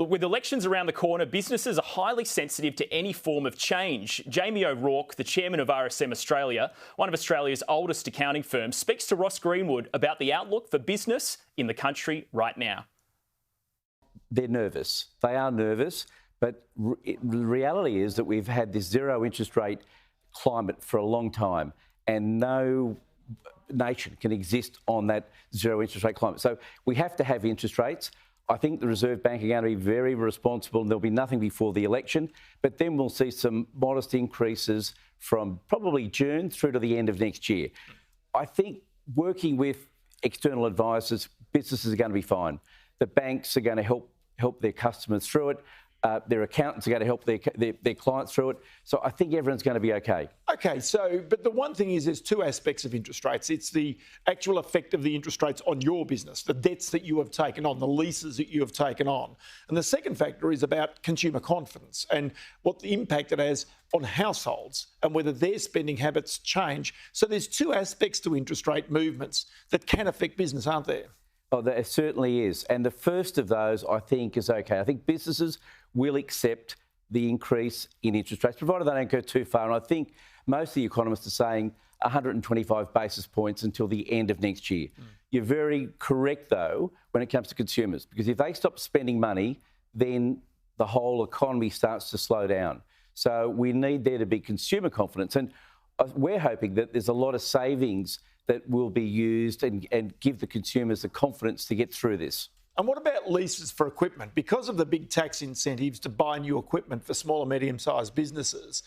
Look, with elections around the corner, businesses are highly sensitive to any form of change. Jamie O'Rourke, the chairman of RSM Australia, one of Australia's oldest accounting firms, speaks to Ross Greenwood about the outlook for business in the country right now. They're nervous. They are nervous, but the reality is that we've had this zero interest rate climate for a long time, and no nation can exist on that zero interest rate climate. So we have to have interest rates. I think the Reserve Bank are going to be very responsible, and there'll be nothing before the election, but then we'll see some modest increases from probably June through to the end of next year. I think working with external advisors, businesses are going to be fine. The banks are going to help their customers through it. Their accountants are going to help their clients through it. So I think everyone's going to be okay. Okay, so, but the one thing is there's two aspects of interest rates. It's the actual effect of the interest rates on your business, the debts that you have taken on, the leases that you have taken on. And the second factor is about consumer confidence and what the impact it has on households and whether their spending habits change. So there's two aspects to interest rate movements that can affect business, aren't there? Oh, there certainly is. And the first of those, I think, is okay. I think businesses will accept the increase in interest rates, provided they don't go too far. And I think most of the economists are saying 125 basis points until the end of next year. You're very correct, though, when it comes to consumers, because if they stop spending money, then the whole economy starts to slow down. So we need there to be consumer confidence. And we're hoping that there's a lot of savings that will be used and give the consumers the confidence to get through this. And what about leases for equipment? Because of the big tax incentives to buy new equipment for small and medium-sized businesses,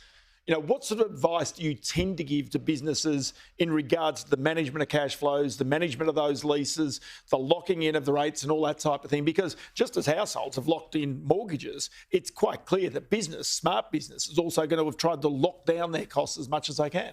what sort of advice do you tend to give to businesses in regards to the management of cash flows, the management of those leases, the locking in of the rates and all that type of thing? Because just as households have locked in mortgages, it's quite clear that smart business, is also going to have tried to lock down their costs as much as they can.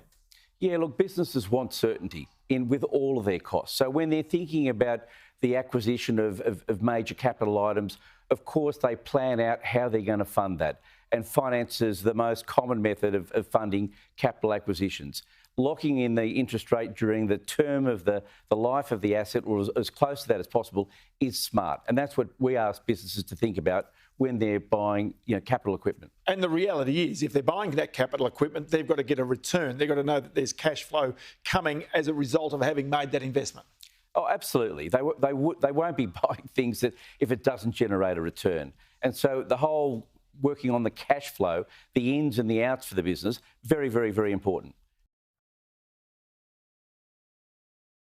Yeah, look, businesses want certainty with all of their costs. So when they're thinking about the acquisition of major capital items, of course they plan out how they're going to fund that. And finance is the most common method of funding capital acquisitions. Locking in the interest rate during the term of the life of the asset, or as close to that as possible, is smart. And that's what we ask businesses to think about when they're buying capital equipment. And the reality is, if they're buying that capital equipment, they've got to get a return. They've got to know that there's cash flow coming as a result of having made that investment. Oh, absolutely. They won't be buying things that if it doesn't generate a return. And so the whole working on the cash flow, the ins and the outs for the business, very, very, very important.